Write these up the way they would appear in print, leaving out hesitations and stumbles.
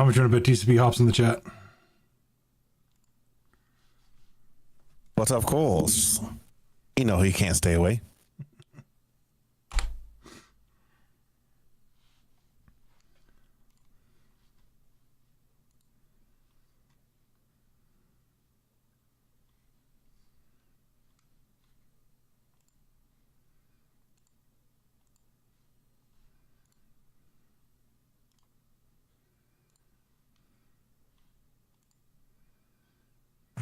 much you want to bet TCP hops in the chat? But of course, you know he can't stay away.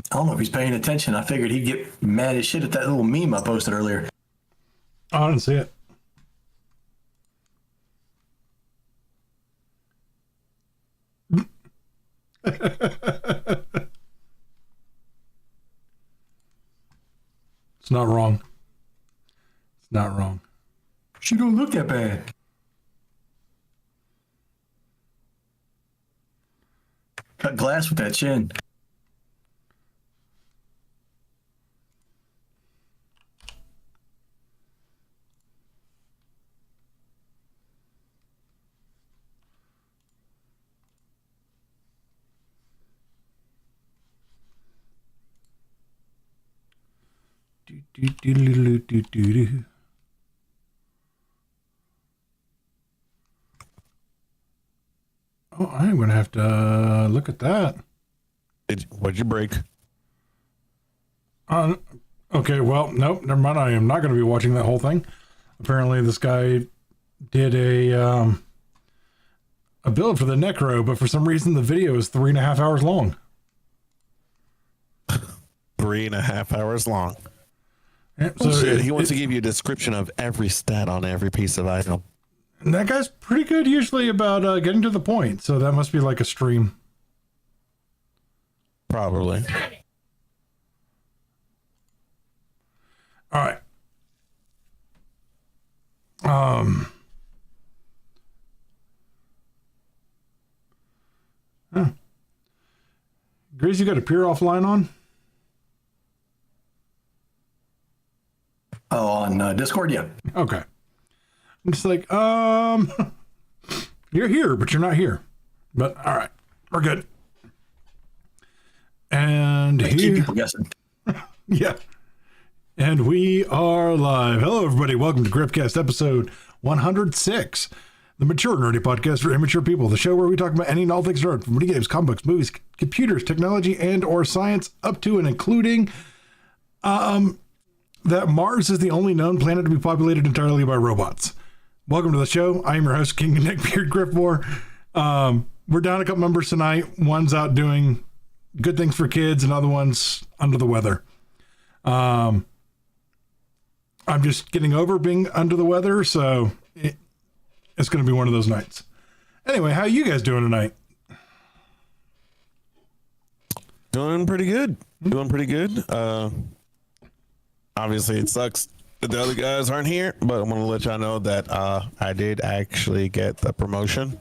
I don't know if he's paying attention. I figured he'd get mad as shit at that little meme I posted earlier. Oh, I didn't see it. It's not wrong. It's not wrong. She don't look that bad. Cut glass with that chin. Oh, I'm going to have to look at that. What'd you break? Okay, well, nope, never mind. I am not going to be watching that whole thing. Apparently, this guy did a build for the Necro, but for some reason, the video is 3.5 hours long. 3.5 hours long. Yeah, so he wants to give you a description of every stat on every piece of item. And that guy's pretty good usually about getting to the point. So that must be like a stream. Probably. All right. Grace, you got a peer offline on? Oh, on Discord, yeah. Okay. I'm just like, you're here, but you're not here. But all right, we're good. And Keep here, people guessing. yeah. And we are live. Hello, everybody. Welcome to Griffcast episode 106, the mature nerdy podcast for immature people. The show where we talk about any and all things nerd, from video games, comic books, movies, computers, technology, and or science, up to and including that Mars is the only known planet to be populated entirely by robots. Welcome to the show. I am your host, King Neckbeard Griffmore. We're down a couple members tonight. One's out doing good things for kids, and other one's under the weather. I'm just getting over being under the weather, so it's going to be one of those nights. Anyway, how you guys doing tonight? Doing pretty good. Doing pretty good. Obviously, it sucks that the other guys aren't here, but I want to let y'all know that I did actually get the promotion.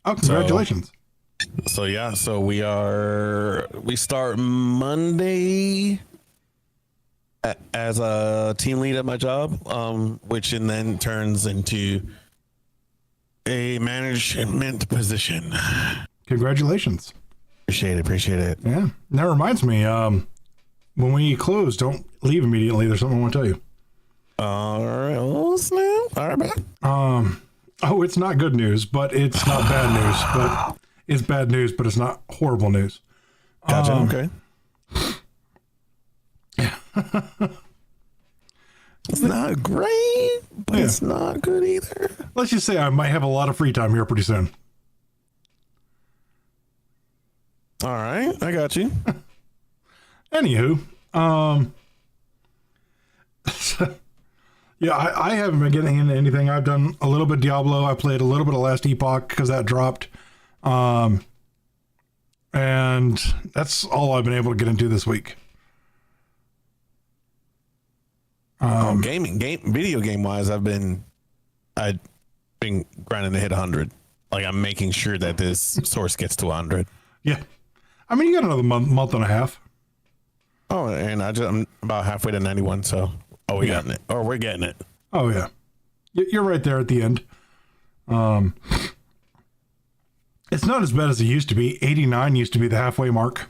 Oh, congratulations. So yeah, so we start Monday as a team lead at my job, which and then turns into a management position. Congratulations. Appreciate it. Yeah. That reminds me, when we close, don't leave immediately. There's something I want to tell you. All right. Oh, snap. All right, man. Oh, it's not good news, but it's not bad news. But it's bad news, but it's not horrible news. Gotcha. Okay. It's not great, but it's not good either. Let's just say I might have a lot of free time here pretty soon. All right. I got you. Anywho, yeah, I haven't been getting into anything. I've done a little bit of Diablo. I played a little bit of Last Epoch because that dropped. And that's all I've been able to get into this week. Video game wise, I've been grinding to hit 100. Like I'm making sure that this source gets to 100. Yeah. I mean, you got another month and a half. Oh, and I'm about halfway to 91. So, we're getting it. Oh yeah. You're right there at the end. It's not as bad as it used to be. 89 used to be the halfway mark.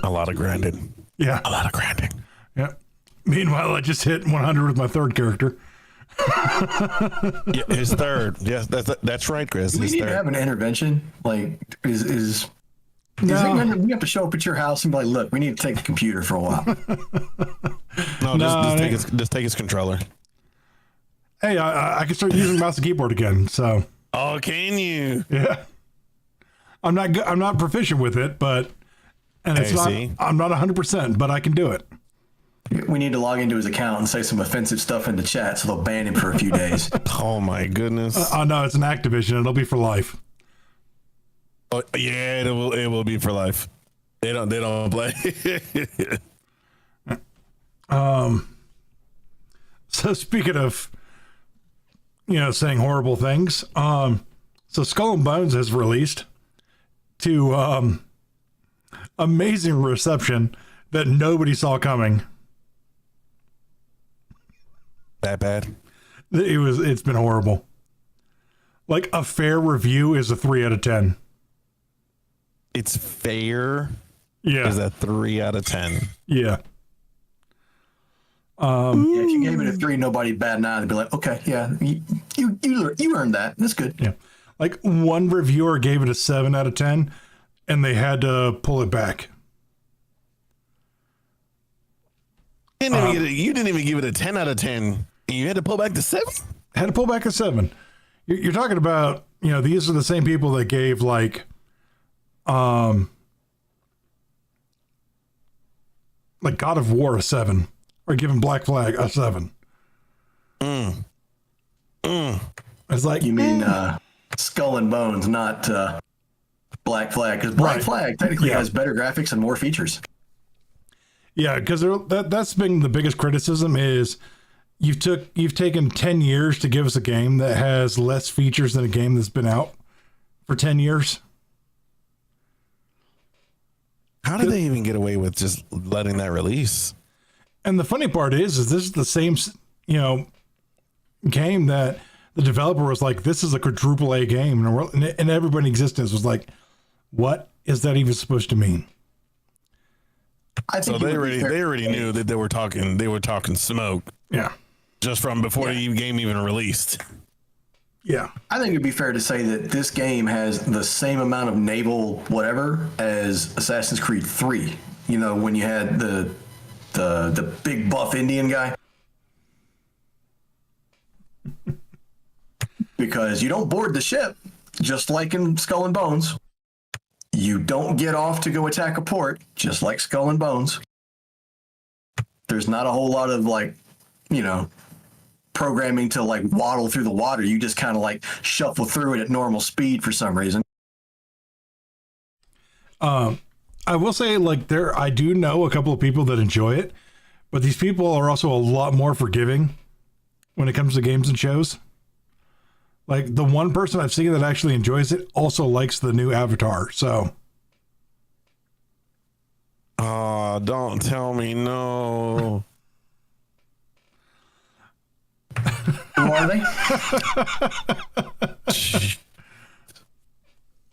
A lot of grinding. Yeah. A lot of grinding. Yeah. Meanwhile, I just hit 100 with my third character. Yeah, his third. Yes, that's right, Chris. Do we His need to third. have an intervention? Like, is No. we have to show up at your house and be like, look, we need to take the computer for a while. No, No, just take his controller. Hey, I can start using mouse and keyboard again. So, Oh, can you? yeah. I'm not good. I'm not proficient with it, but, and it's Hey, not, see? I'm not 100%, but I can do it. We need to log into his account and say some offensive stuff in the chat so they'll ban him for a few days. Oh my goodness. Oh, no, it's an Activision. It'll be for life. Oh, yeah, it will be for life. They don't play. So speaking of, saying horrible things, so Skull and Bones has released to amazing reception that nobody saw coming. That bad? It's been horrible. Like a fair review is a 3 out of 10. It's fair. Yeah. Is a 3 out of 10. Yeah. Yeah, if you gave it a 3, nobody bat an eye. They'd be like, okay, yeah, you earned that. That's good. Yeah. Like one reviewer gave it a 7 out of 10 and they had to pull it back. You didn't even give it a 10 out of 10. You had to pull back to 7? Had to pull back a 7. You're talking about, these are the same people that gave like God of War a 7 or giving Black Flag a 7. It's like, You mean Skull and Bones, not Black Flag, because Black Right. Flag technically Yeah. has better graphics and more features. yeah, because that's been the biggest criticism is you've taken 10 years to give us a game that has less features than a game that's been out for 10 years. How did they even get away with just letting that release? And the funny part is this is the same, game that the developer was like, this is a quadruple A game. And everybody in existence was like, what is that even supposed to mean? I So think it they would be fair- already knew that they were talking smoke Yeah. just from before the game even released. Yeah. I think it'd be fair to say that this game has the same amount of naval whatever as Assassin's Creed 3. When you had the big buff Indian guy. Because you don't board the ship, just like in Skull and Bones. You don't get off to go attack a port, just like Skull and Bones. There's not a whole lot of programming to waddle through the water. You just kind of shuffle through it at normal speed for some reason. I will say I do know a couple of people that enjoy it, but these people are also a lot more forgiving when it comes to games and shows. Like the one person I've seen that actually enjoys it also likes the new Avatar. So, Oh, don't tell me no. Who are they?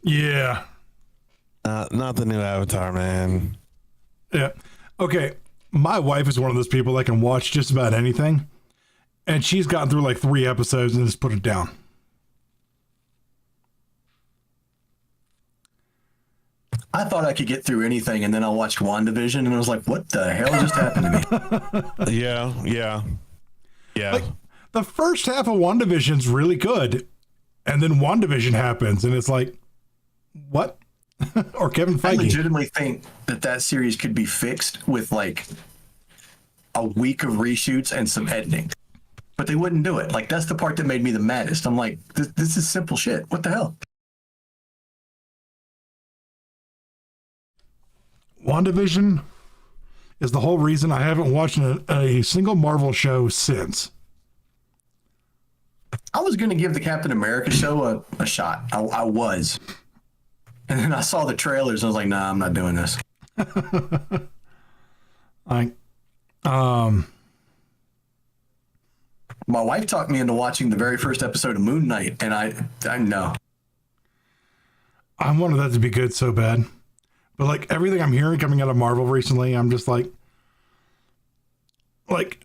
yeah. Not the new Avatar, man. Yeah. Okay. My wife is one of those people that can watch just about anything. And she's gotten through 3 episodes and just put it down. I thought I could get through anything, and then I watched WandaVision, and I was like, what the hell just happened to me? Yeah. The first half of WandaVision's really good. And then WandaVision happens and it's like, what? Or Kevin I Feige. legitimately think that series could be fixed with a week of reshoots and some editing. But they wouldn't do it. That's the part that made me the maddest. I'm like, this is simple shit. What the hell? WandaVision is the whole reason I haven't watched a single Marvel show since. I was going to give the Captain America show a shot. I was. And then I saw the trailers and I was like, nah, I'm not doing this. My wife talked me into watching the very first episode of Moon Knight, and I know. I wanted that to be good so bad. But like everything I'm hearing coming out of Marvel recently, I'm just like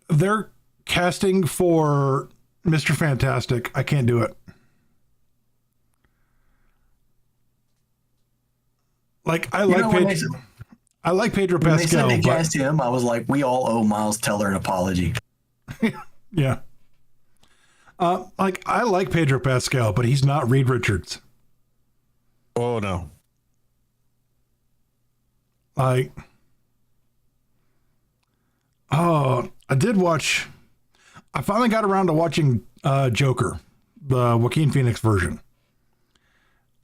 they're casting for Mr. Fantastic. I can't do it. Like I like Pedro When they said Pascal, they but cast him, I was like, we all owe Miles Teller an apology. yeah. Like I like Pedro Pascal, but he's not Reed Richards. Oh no. Like, oh, I finally got around to watching Joker, the Joaquin Phoenix version.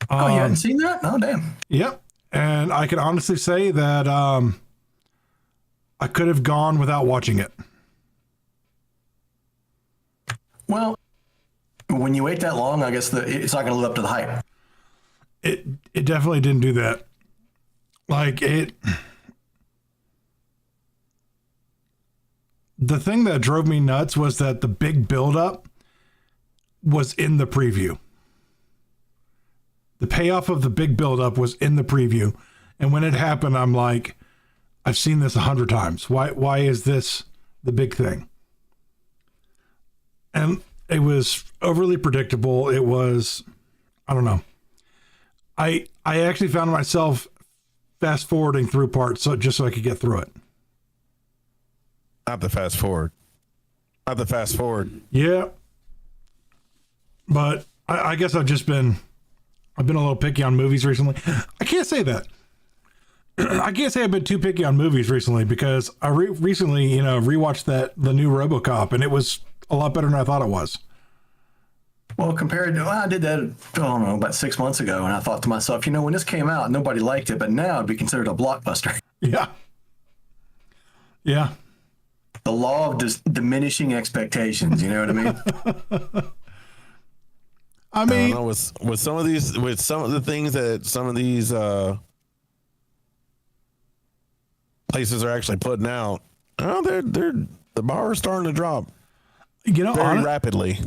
Oh, you hadn't seen that? Oh, damn. Yep. And I can honestly say that I could have gone without watching it. Well, when you wait that long, I guess it's not going to live up to the hype. It definitely didn't do that. Like the thing that drove me nuts was that the big buildup was in the preview. The payoff of the big buildup was in the preview. And when it happened, I'm like, I've seen this 100 times. Why is this the big thing? And it was overly predictable. It was, I don't know. I actually found myself fast forwarding through parts just so I could get through it. Not the fast forward. Yeah. But I guess I've been a little picky on movies recently. I can't say that. I can't say I've been too picky on movies recently because I recently, rewatched the new RoboCop, and it was a lot better than I thought it was. Well, I did that, I don't know, about 6 months ago, and I thought to myself, when this came out, nobody liked it, but now it'd be considered a blockbuster. Yeah. Yeah. The law of diminishing expectations, you know what I mean? I mean, I don't know, with some of the things that some of these places are actually putting out, the bar is starting to drop very rapidly.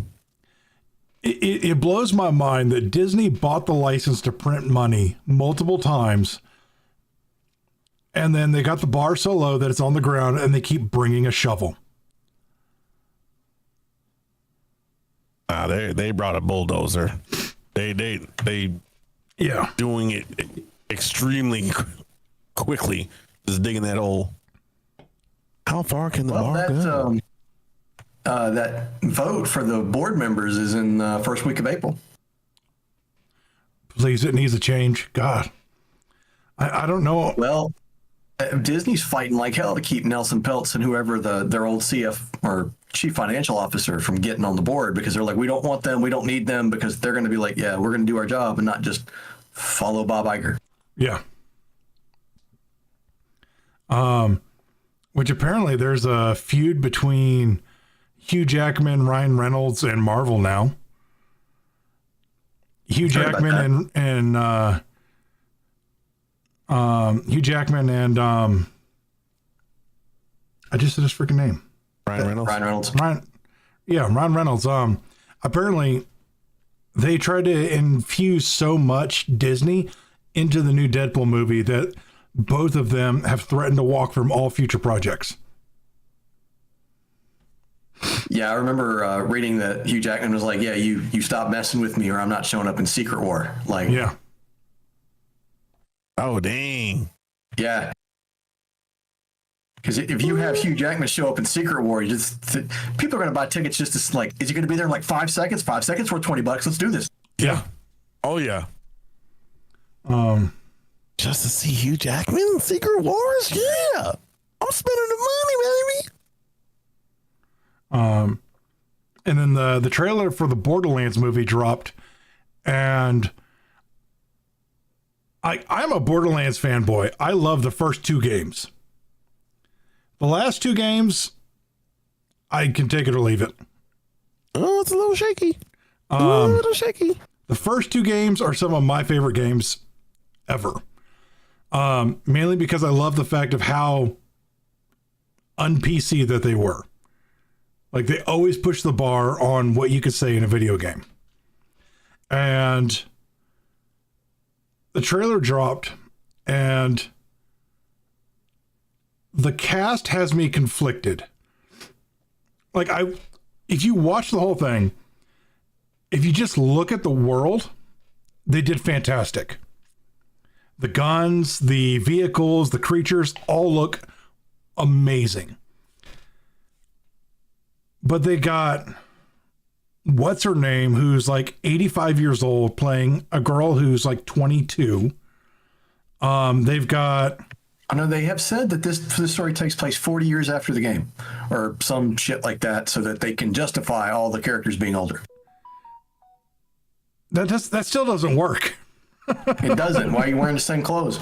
It blows my mind that Disney bought the license to print money multiple times, and then they got the bar so low that it's on the ground, and they keep bringing a shovel. They brought a bulldozer. They doing it extremely quickly, just digging that hole. How far can the bar go? That vote for the board members is in the first week of April. Please, it needs a change. God, I don't know. Well, Disney's fighting like hell to keep Nelson Peltz and whoever their old CF or chief financial officer from getting on the board, because they're like, we don't want them, we don't need them, because they're going to be like, yeah, we're going to do our job and not just follow Bob Iger. Yeah. Which apparently there's a feud between Hugh Jackman, Ryan Reynolds, and Marvel now. Hugh Jackman and Hugh Jackman and I just said his freaking name. Ryan Reynolds. Ryan Reynolds. Apparently they tried to infuse so much Disney into the new Deadpool movie that both of them have threatened to walk from all future projects. Yeah, I remember reading that Hugh Jackman was like, yeah, you stop messing with me or I'm not showing up in Secret War. Like, yeah. Oh, dang. Yeah. Because if you have Hugh Jackman show up in Secret War, people are going to buy tickets just to, like, is he going to be there in like 5 seconds? 5 seconds for $20. Let's do this. Yeah. Oh, yeah. Just to see Hugh Jackman in Secret Wars? Yeah. I'm spending the money, baby. And then the trailer for the Borderlands movie dropped, and I'm a Borderlands fanboy. I love the first 2 games. The last 2 games, I can take it or leave it. Oh, it's a little shaky. The first 2 games are some of my favorite games ever. Mainly because I love the fact of how un-PC that they were. Like they always push the bar on what you could say in a video game. And the trailer dropped, and the cast has me conflicted. Like if you watch the whole thing, if you just look at the world, they did fantastic. The guns, the vehicles, the creatures all look amazing. But they got what's her name, who's like 85 years old, playing a girl who's like 22. They've got. I know they have said that this story takes place 40 years after the game, or some shit like that, so that they can justify all the characters being older. That still doesn't work. It doesn't. Why are you wearing the same clothes?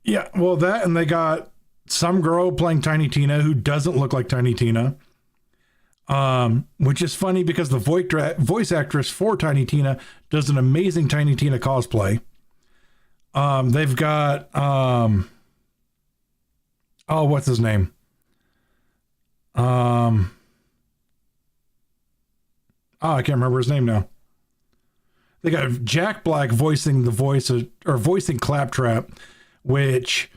Yeah, well, that, and they got some girl playing Tiny Tina who doesn't look like Tiny Tina. Which is funny because the voice actress for Tiny Tina does an amazing Tiny Tina cosplay. They've got, what's his name? I can't remember his name now. They got Jack Black voicing voicing Claptrap, which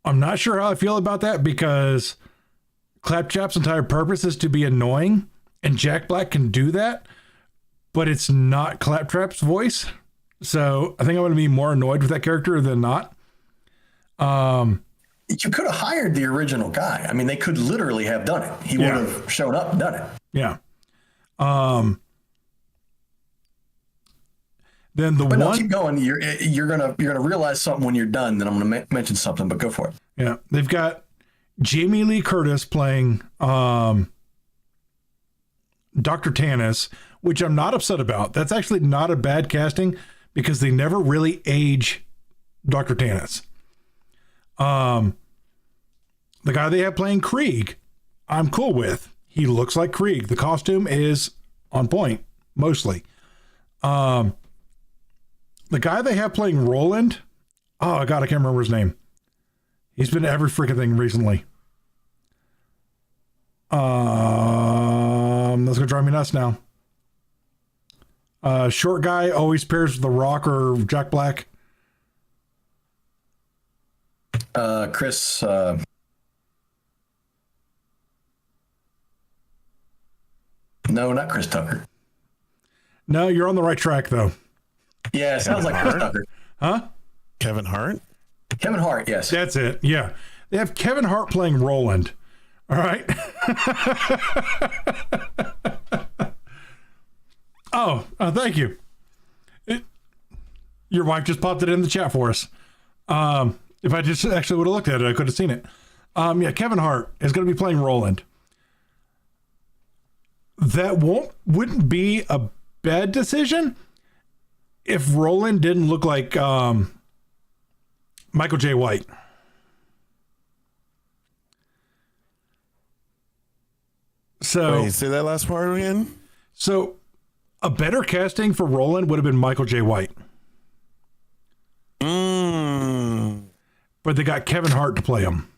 I'm not sure how I feel about that because Claptrap's entire purpose is to be annoying, and Jack Black can do that, but it's not Claptrap's voice. So I think I'm going to be more annoyed with that character than not. You could have hired the original guy. I mean, they could literally have done it. He would have shown up and done it. Yeah. Then but no, keep going. You're gonna realize something when you're done. Then I'm gonna mention something, but go for it. Yeah, they've got Jamie Lee Curtis playing Dr. Tanis, which I'm not upset about. That's actually not a bad casting because they never really age Dr. Tanis. The guy they have playing Krieg, I'm cool with. He looks like Krieg. The costume is on point, mostly. The guy they have playing Roland, oh God, I can't remember his name. He's been in every freaking thing recently. That's gonna drive me nuts now. Short guy always pairs with The Rock or Jack Black. Chris. No, not Chris Tucker. No, you're on the right track though. Yeah, it sounds like Chris Tucker. Huh? Kevin Hart? Kevin Hart, yes. That's it. Yeah. They have Kevin Hart playing Roland. All right. Thank you. Your wife just popped it in the chat for us. If I just actually would have looked at it, I could have seen it. Kevin Hart is going to be playing Roland. That wouldn't be a bad decision if Roland didn't look like Michael J. White. So wait, say that last part again. So a better casting for Roland would have been Michael J. White. But they got Kevin Hart to play him.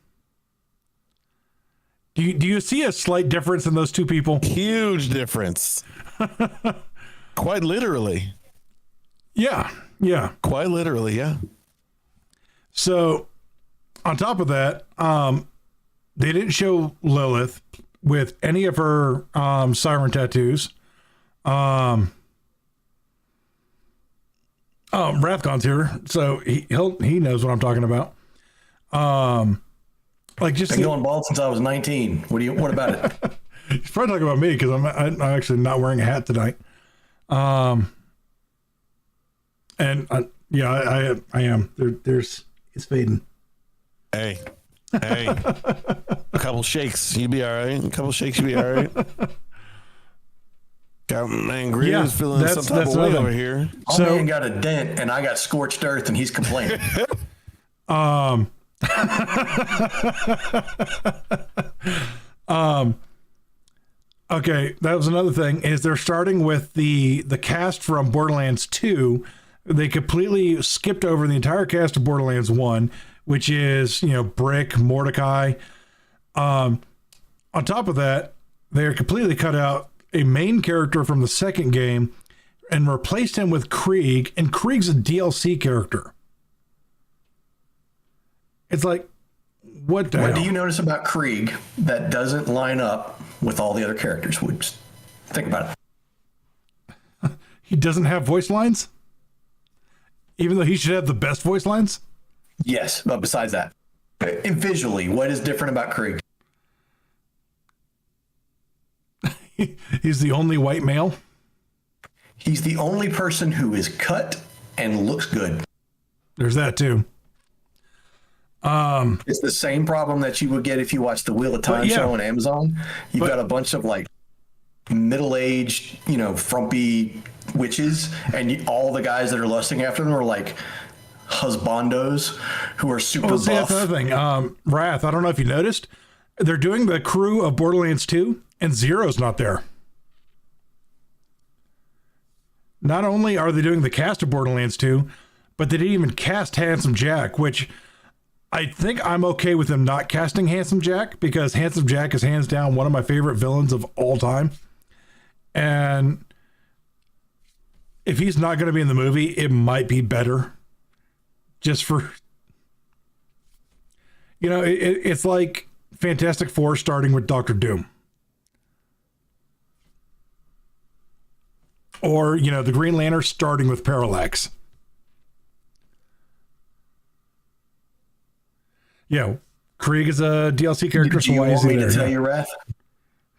Do you see a slight difference in those two people? Huge difference. Quite literally. Yeah. Quite literally, yeah. So on top of that, they didn't show Lilith with any of her siren tattoos. Rathgon's here, so he knows what I'm talking about. Like just been going bald since I was 19. What about it? He's probably talking about me because I'm actually not wearing a hat tonight. I am. There's it's fading. Hey, a couple shakes, you'd be all right. A couple shakes, you'd be all right. Got man Green's feeling some type of way over here. So man got a dent, and I got scorched earth, and he's complaining. Okay, that was another thing. Is they're starting with the cast from Borderlands 2. They completely skipped over the entire cast of Borderlands 1, which is Brick, Mordecai. On top of that, they are completely cut out a main character from the second game and replaced him with Krieg, and Krieg's a DLC character. It's like, what the hell? What do you notice about Krieg that doesn't line up with all the other characters? Just think about it. He doesn't have voice lines? Even though he should have the best voice lines? Yes, but besides that, and visually, what is different about Krieg? He's the only white male? He's the only person who is cut and looks good. There's that too. It's the same problem that you would get if you watch the Wheel of Time show on Amazon. You've got a bunch of like middle-aged, frumpy witches, and all the guys that are lusting after them are like husbandos who are super buff. That's another thing. Wrath, I don't know if you noticed, they're doing the crew of Borderlands 2, and Zero's not there. Not only are they doing the cast of Borderlands 2, but they didn't even cast Handsome Jack, which I think I'm okay with them not casting Handsome Jack, because Handsome Jack is hands down one of my favorite villains of all time. And if he's not going to be in the movie, it might be better. Just for, it's like Fantastic Four starting with Doctor Doom. Or, the Green Lantern starting with Parallax. Krieg is a DLC character. Do you want me to tell you, Wrath?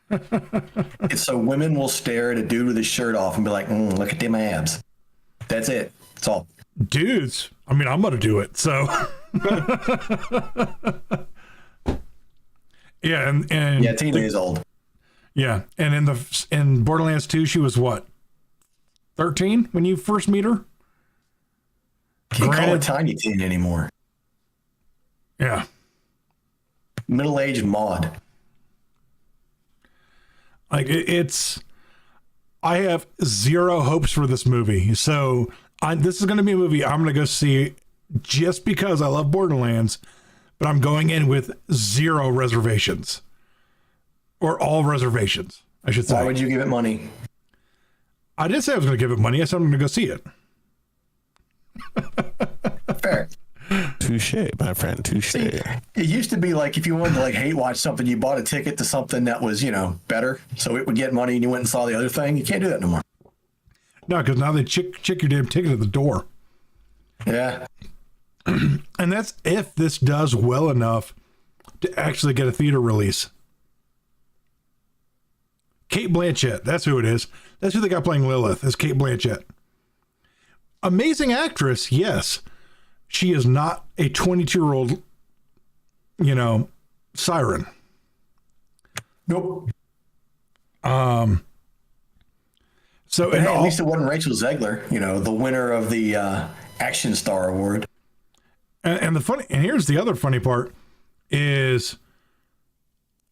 It's so women will stare at a dude with his shirt off and be like, look at them abs. That's it. That's all. Dudes, I'm going to do it. So, yeah. And yeah, Tina is old. Yeah. And in Borderlands 2, she was what? 13 when you first meet her? Can't call her Tiny Teen anymore. Yeah. Middle-aged Maud. Like I have zero hopes for this movie. So this is going to be a movie I'm going to go see just because I love Borderlands, but I'm going in with zero reservations, or all reservations, I should say. Why would you give it money? I didn't say I was going to give it money. I said I'm going to go see it. Fair. Touche, my friend. Touche. See, it used to be like if you wanted to hate watch something, you bought a ticket to something that was, better, so it would get money, and you went and saw the other thing. You can't do that no more. No, because now they check your damn ticket at the door. Yeah. And that's if this does well enough to actually get a theater release. Cate Blanchett, that's who it is. That's who they got playing Lilith, is Cate Blanchett. Amazing actress, yes. She is not a 22-year-old, siren. Nope. So but at least it wasn't Rachel Zegler, the winner of the Action Star Award. And here's the other funny part is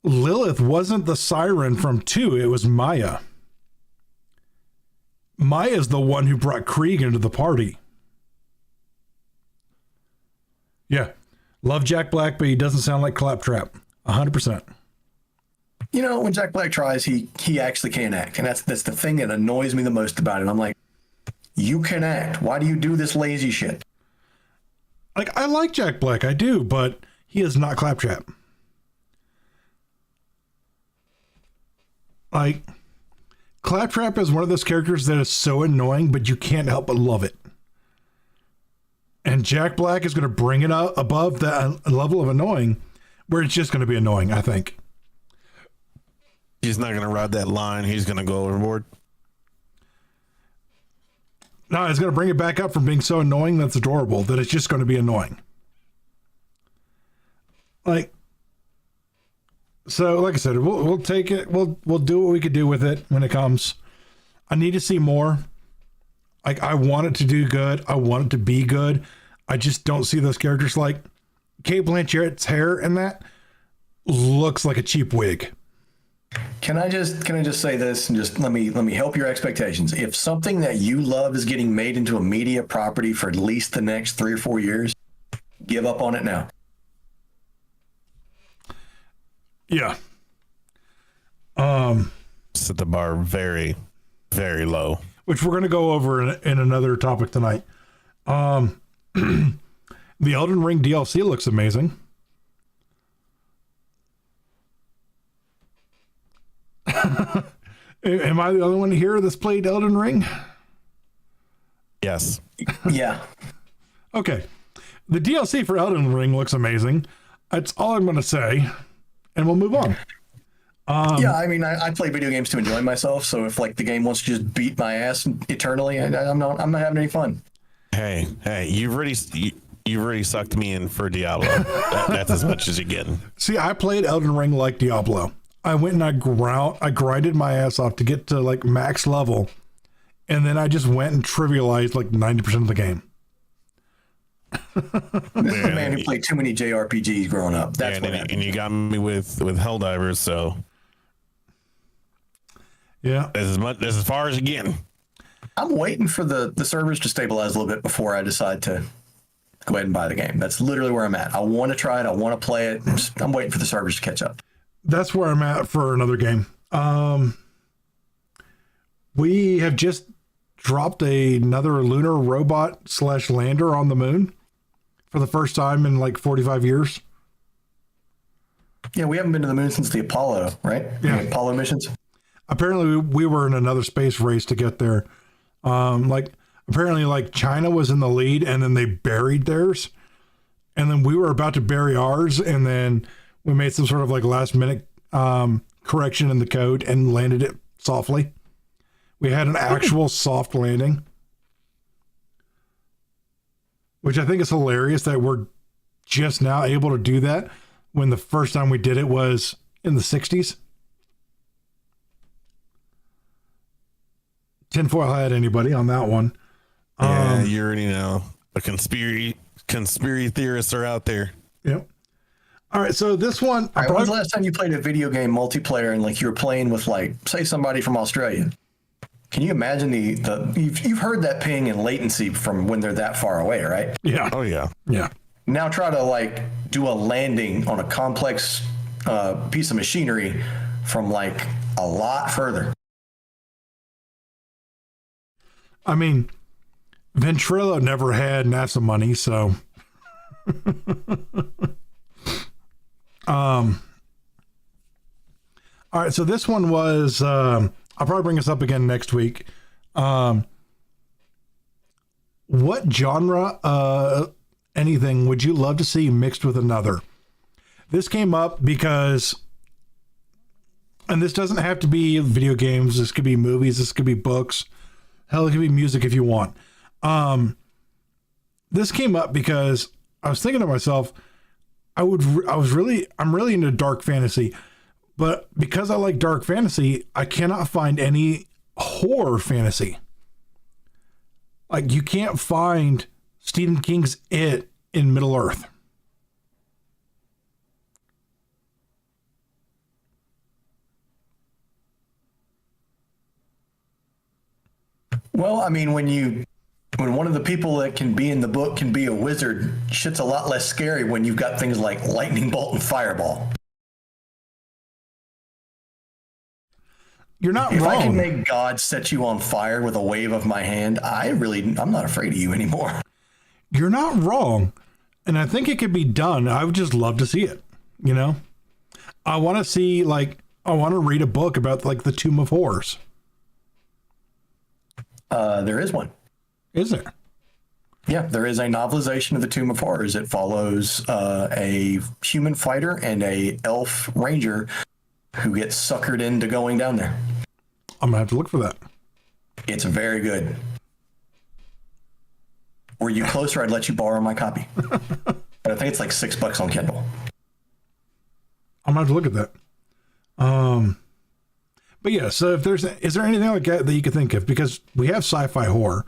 Lilith wasn't the siren from 2, it was Maya. Maya's the one who brought Krieg into the party. Yeah. Love Jack Black, but he doesn't sound like Claptrap. 100%. When Jack Black tries, he actually can act. And that's the thing that annoys me the most about it. I'm like, you can act. Why do you do this lazy shit? I like Jack Black, I do, but he is not Claptrap. Claptrap is one of those characters that is so annoying, but you can't help but love it. And Jack Black is going to bring it up above that level of annoying, where it's just going to be annoying, I think. He's not going to ride that line. He's going to go overboard. No, it's going to bring it back up from being so annoying that's adorable, that it's just going to be annoying. So, like I said, we'll take it. We'll do what we could do with it when it comes. I need to see more. I want it to do good. I want it to be good. I just don't see those characters. Like Cate Blanchett's hair and that looks like a cheap wig. Can I just say this and just let me help your expectations. If something that you love is getting made into a media property for at least the next 3 or 4 years, give up on it now. Yeah. Set the bar very, very low. Which we're going to go over in another topic tonight. The Elden Ring DLC looks amazing. Am I the only one here that's played Elden Ring? Yes. Yeah. Okay. The DLC for Elden Ring looks amazing. That's all I'm going to say. And we'll move on. Yeah, I mean, I play video games to enjoy myself. So if like the game wants to just beat my ass eternally, I'm not having any fun. Hey, you've already sucked me in for Diablo. That's as much as you're getting. See, I played Elden Ring like Diablo. I went and I grinded my ass off to get to like max level. And then I just went and trivialized like 90% of the game. This is a man who played too many JRPGs growing up. That's what happened. And you got me with Helldivers, so yeah, that's as far as you're getting. I'm waiting for the servers to stabilize a little bit before I decide to go ahead and buy the game. That's literally where I'm at. I want to try it. I want to play it. I'm waiting for the servers to catch up. That's where I'm at for another game. We have just dropped another lunar robot / lander on the moon for the first time in like 45 years. Yeah, we haven't been to the moon since the Apollo, right? Yeah. The Apollo missions. Apparently we were in another space race to get there. Apparently like China was in the lead and then they buried theirs. And then we were about to bury ours. And then we made some sort of like last minute correction in the code and landed it softly. We had an actual soft landing, which I think is hilarious that we're just now able to do that when the first time we did it was in the 60s. Tinfoil hat anybody on that one. Yeah, you already know. The conspiracy theorists are out there. Yep. All right, so this one. All right, when was the last time you played a video game multiplayer and like you were playing with like, say, somebody from Australia? Can you imagine you've heard that ping and latency from when they're that far away, right? Yeah. Oh yeah. Yeah. Now try to like do a landing on a complex piece of machinery from like a lot further. I mean, Ventrilo never had NASA money, so. All right, so this one was. I'll probably bring this up again next week. What genre, anything, would you love to see mixed with another? This came up because, and this doesn't have to be video games. This could be movies. This could be books. Hell, it could be music if you want. This came up because I was thinking to myself, I'm really into dark fantasy. But because I like dark fantasy, I cannot find any horror fantasy. Like, you can't find Stephen King's It in Middle-earth. Well, I mean, when one of the people that can be in the book can be a wizard, shit's a lot less scary when you've got things like lightning bolt and fireball. You're not if wrong. I can make God set you on fire with a wave of my hand, I'm not afraid of you anymore. You're not wrong. And I think it could be done. I would just love to see it. You know, I want to read a book about like the Tomb of Horrors. There is one. Is there? Yeah, there is a novelization of the Tomb of Horrors. It follows a human fighter and a elf ranger who gets suckered into going down there. I'm gonna have to look for that. It's very good. Were you closer, I'd let you borrow my copy. But I think it's like $6 on Kindle. I'm gonna have to look at that. But yeah, so is there anything like that you could think of? Because we have sci-fi horror.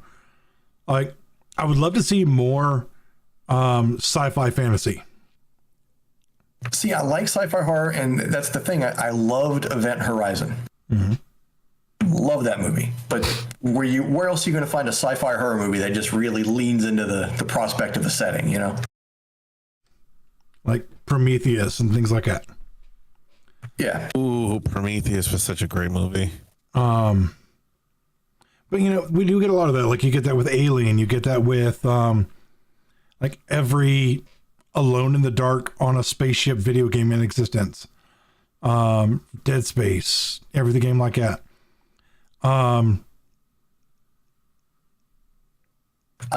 Like, I would love to see more sci-fi fantasy. See, I like sci-fi horror, and that's the thing. I loved Event Horizon. Mm-hmm. Love that movie. But where else are you going to find a sci-fi horror movie that just really leans into the prospect of the setting, you know? Like Prometheus and things like that. Yeah. Ooh, Prometheus was such a great movie. But we do get a lot of that. Like you get that with Alien, you get that with like every Alone in the Dark on a spaceship video game in existence. Dead Space, every game like that. I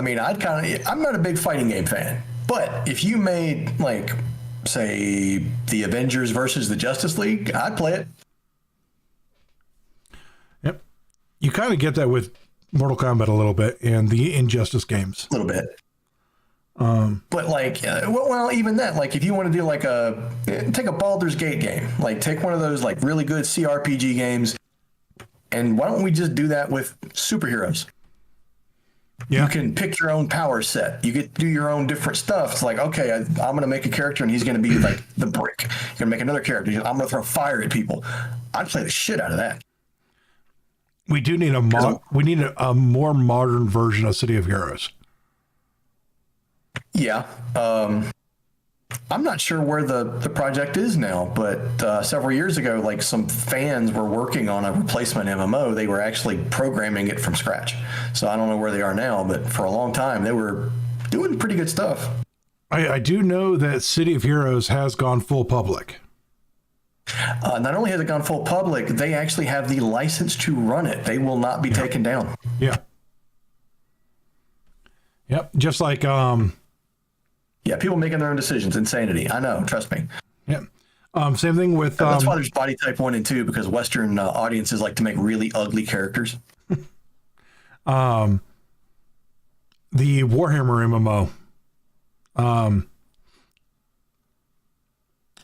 mean, I'm not a big fighting game fan, but if you made like, say, the Avengers versus the Justice League, I'd play it. Yep. You kind of get that with Mortal Kombat a little bit and the Injustice games. A little bit. But like, well, even that, like if you want to do like take a Baldur's Gate game, like take one of those like really good CRPG games, and why don't we just do that with superheroes? Yeah. You can pick your own power set. You get to do your own different stuff. It's like, okay, I'm going to make a character and he's going to be like the brick. You're going to make another character. I'm going to throw fire at people. I'd play the shit out of that. We do need a more modern version of City of Heroes. Yeah. I'm not sure where the project is now, but several years ago, like some fans were working on a replacement MMO. They were actually programming it from scratch. So I don't know where they are now, but for a long time, they were doing pretty good stuff. I do know that City of Heroes has gone full public. Not only has it gone full public, they actually have the license to run it. They will not be taken down. Yeah. Yep. Just like, yeah, people making their own decisions. Insanity. I know. Trust me. yeah. Same thing with, that's why there's Body Type 1 and 2, because Western audiences like to make really ugly characters. the Warhammer MMO,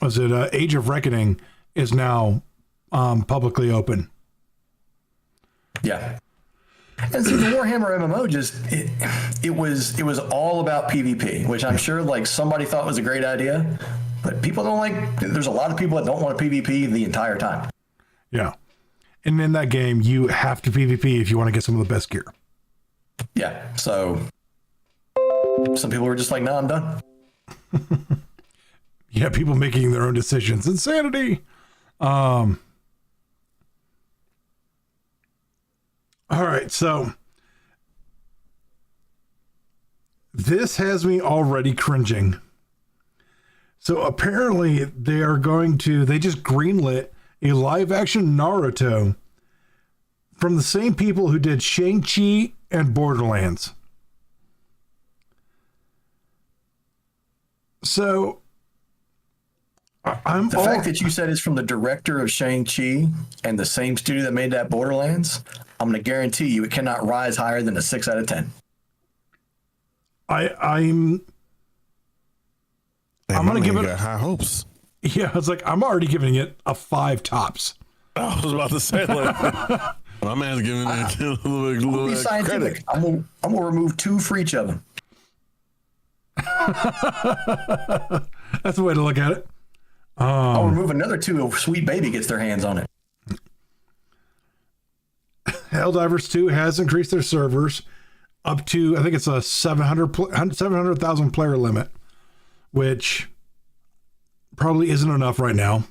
was it Age of Reckoning is now publicly open. Yeah. And see, the Warhammer MMO it was all about PvP, which I'm sure like somebody thought was a great idea, but people don't like. There's a lot of people that don't want to PvP the entire time. Yeah, and in that game, you have to PvP if you want to get some of the best gear. Yeah, so some people were just like, "No, I'm done." Yeah, people making their own decisions. Insanity. All right, so this has me already cringing. So apparently they just greenlit a live action Naruto from the same people who did Shang-Chi and Borderlands. So the fact that you said it's from the director of Shang-Chi and the same studio that made that Borderlands, I'm going to guarantee you it cannot rise higher than a 6 out of 10. I'm going to give it high hopes. Yeah, it's like I'm already giving it a 5 tops. I was about to say, like, my man's giving it a little be scientific. I'm gonna remove 2 for each of them. That's the way to look at it. I'll remove another 2 if Sweet Baby gets their hands on it. Helldivers 2 has increased their servers up to, I think it's a 700,000 player limit, which probably isn't enough right now.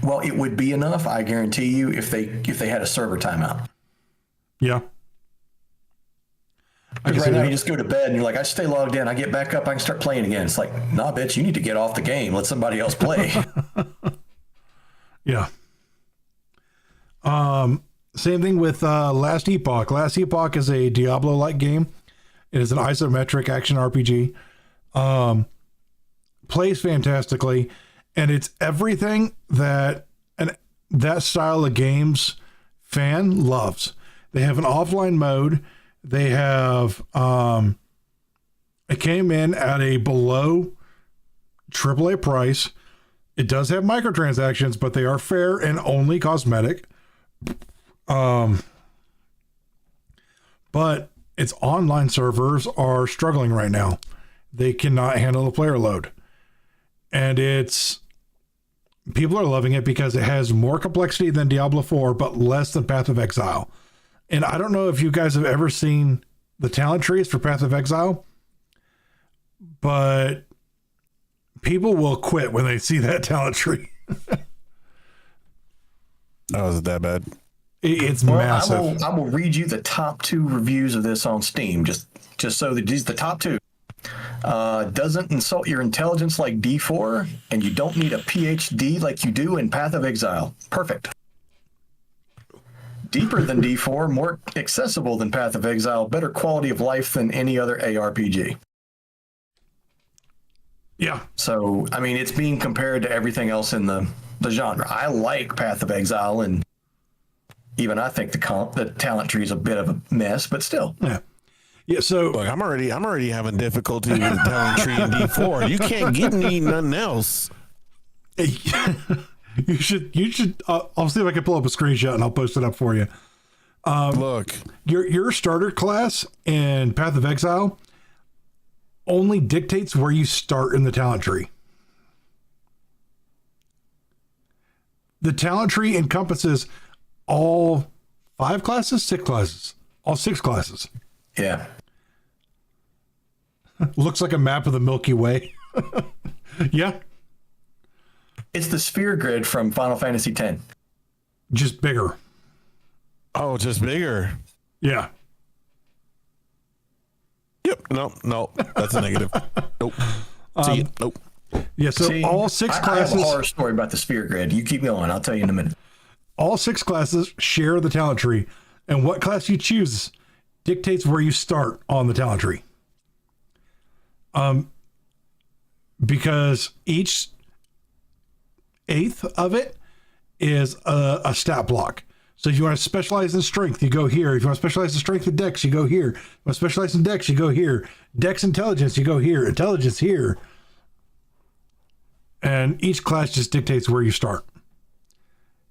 Well, it would be enough, I guarantee you, if they had a server timeout. Yeah. Because right now you just go to bed and you're like, I stay logged in, I get back up, I can start playing again. It's like, nah, bitch, you need to get off the game. Let somebody else play. Yeah. Same thing with Last Epoch. Last Epoch is a Diablo-like game. It is an isometric action RPG. Plays fantastically, and it's everything that that style of games fan loves. They have an offline mode. They have it came in at a below AAA price. It does have microtransactions, but they are fair and only cosmetic. But its online servers are struggling right now. They cannot handle the player load. And people are loving it because it has more complexity than Diablo 4, but less than Path of Exile. And I don't know if you guys have ever seen the talent trees for Path of Exile, but people will quit when they see that talent tree. Oh, is it that bad? It's Well, massive. I will read you the top 2 reviews of this on Steam, just so that these are the top 2. Doesn't insult your intelligence like D4, and you don't need a PhD like you do in Path of Exile. Perfect. Deeper than D4, more accessible than Path of Exile, better quality of life than any other ARPG. Yeah. So, I mean, it's being compared to everything else in the genre. I like Path of Exile, and even I think the talent tree is a bit of a mess, but still. Yeah. Yeah. So Look, I'm already having difficulty with the talent tree in D4. You can't get me nothing else. you should. I'll see if I can pull up a screenshot and I'll post it up for you. Look, Your starter class in Path of Exile only dictates where you start in the talent tree. The talent tree encompasses all 5 classes, 6 classes, all 6 classes. Yeah. Looks like a map of the Milky Way. Yeah. It's the sphere grid from Final Fantasy X. Just bigger. oh, just bigger. Yeah. Yep. No, that's a negative. Nope. See it? Nope. Yeah. So See, all 6 I have classes. a horror story about the sphere grid. You keep going. I'll tell you in a minute. All 6 classes share the talent tree, and what class you choose dictates where you start on the talent tree. Because each eighth of it is a stat block. So if you want to specialize in strength, you go here. If you want to specialize in strength and dex, you go here. If you want to specialize in dex, you go here. Dex intelligence, you go here. Intelligence here. And each class just dictates where you start.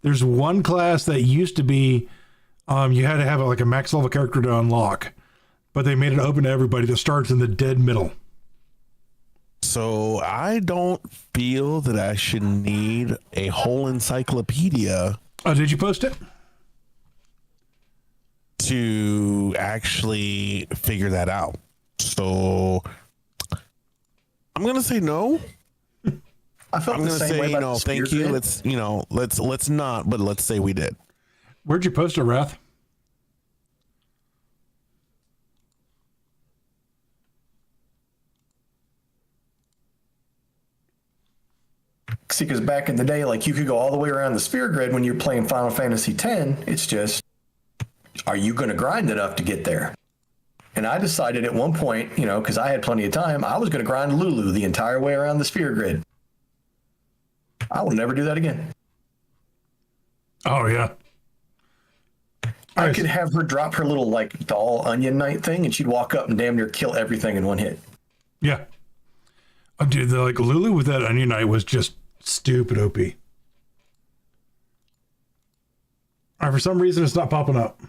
There's one class that used to be, you had to have like a max level character to unlock, but they made it open to everybody that starts in the dead middle. So I don't feel that I should need a whole encyclopedia Oh, did you post it? to actually figure that out. So I'm gonna say no. I felt I'm the gonna same way say about no. the sphere Thank you. grid. Let's not. But let's say we did. Where'd you post it, Wrath? See, because back in the day, like you could go all the way around the sphere grid when you're playing Final Fantasy X. It's just, are you going to grind enough to get there? And I decided at one point, because I had plenty of time, I was going to grind Lulu the entire way around the sphere grid. I will never do that again. Oh, yeah. I could have her drop her little like doll onion knight thing, and she'd walk up and damn near kill everything in one hit. Yeah. Oh, dude, like Lulu with that onion knight was just stupid OP. All right, for some reason, it's not popping up.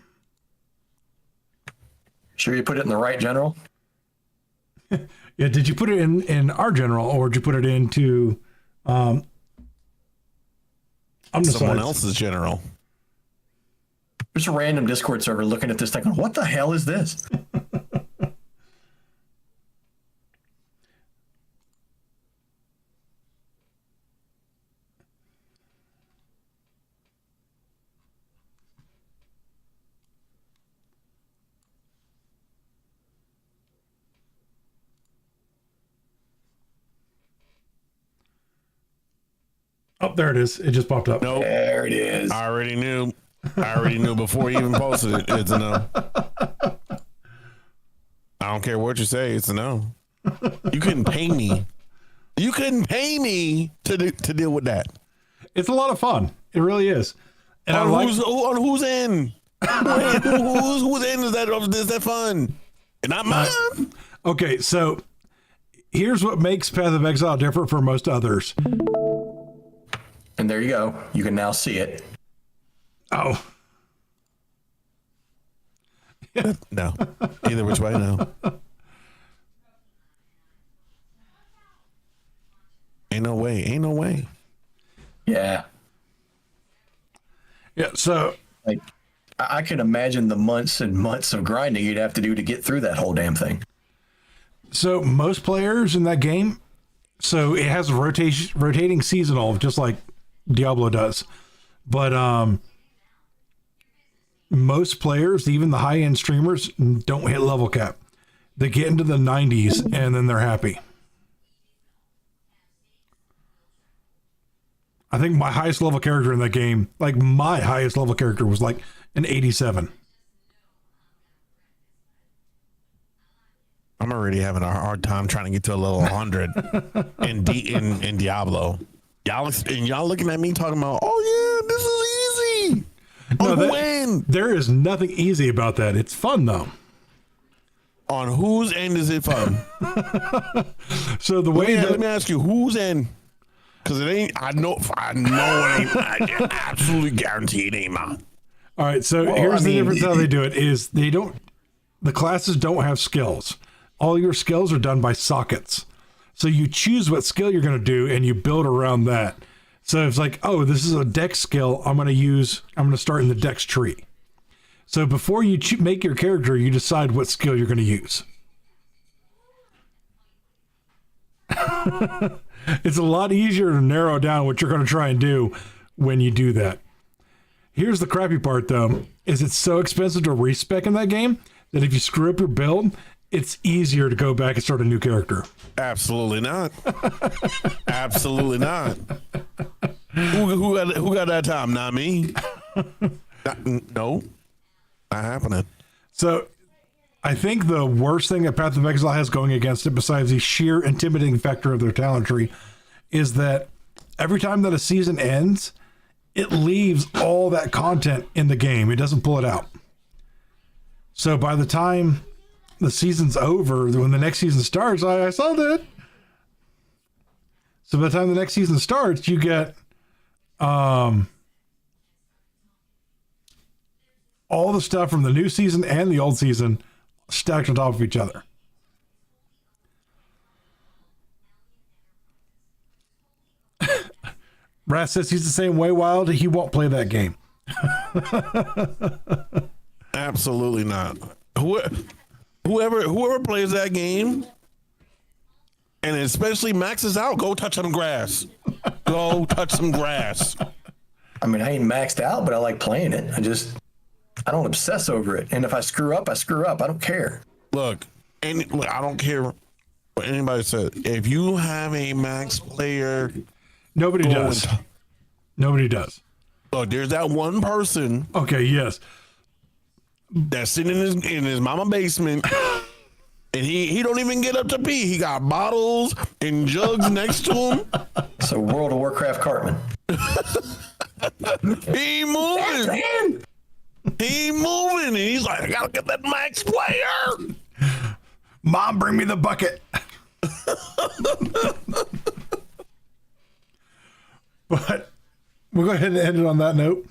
Sure you put it in the right general? Yeah, did you put it in our general, or did you put it into Someone else's general. There's a random Discord server looking at this thing. What the hell is this? Oh, there it is. It just popped up. Nope. There it is. I already knew before you even posted it. It's a no. I don't care what you say. It's a no. You couldn't pay me. You couldn't pay me to deal with that. It's a lot of fun. It really is. And On whose end? Whose end is that fun? And not mine. Okay, so here's what makes Path of Exile different from most others. And there you go. You can now see it. Oh, No. Either which way, no. Ain't no way. Yeah. yeah. So Like, I can imagine the months and months of grinding you'd have to do to get through that whole damn thing. So most players in that game, so it has a rotating seasonal, just like Diablo does. But most players, even the high-end streamers, don't hit level cap. They get into the 90s and then they're happy. I think my highest level character in that game, like my highest level character was like an 87. I'm already having a hard time trying to get to a level 100 in Diablo. Y'all looking at me talking about, oh yeah, this is easy. No, there is nothing easy about that. It's fun though. On whose end is it fun? So the way let me ask you, whose end? Because it ain't. I know it ain't. I absolutely guarantee it ain't mine. All right. So here's the difference how they do it is they don't. The classes don't have skills. All your skills are done by sockets. So you choose what skill you're going to do and you build around that. So it's like, oh, this is a dex skill. I'm going to start in the dex tree. So before you make your character, you decide what skill you're going to use. It's a lot easier to narrow down what you're going to try and do when you do that. Here's the crappy part, though, is it's so expensive to respec in that game that if you screw up your build, it's easier to go back and start a new character. Absolutely not. Absolutely not. Who got that time? Not me. No. Not happening. So I think the worst thing that Path of Exile has going against it, besides the sheer intimidating factor of their talent tree, is that every time that a season ends, it leaves all that content in the game. It doesn't pull it out. So by the time the season's over, when the next season starts, I saw that. So by the time the next season starts, you get all the stuff from the new season and the old season stacked on top of each other. Rat says he's the same way, Wild. He won't play that game. Absolutely not. Whoever plays that game, and especially maxes out, go touch some grass. Go touch some grass. I mean, I ain't maxed out, but I like playing it. I don't obsess over it. And if I screw up, I screw up. I don't care. Look, I don't care what anybody says. If you have a max player, nobody does. Nobody does. Look, there's that one person. Okay, yes. That's sitting in his mama basement, and he don't even get up to pee. He got bottles and jugs next to him. So World of Warcraft Cartman. He moving. He moving, and he's like, I gotta get that max player. Mom, bring me the bucket. But we'll go ahead and end it on that note.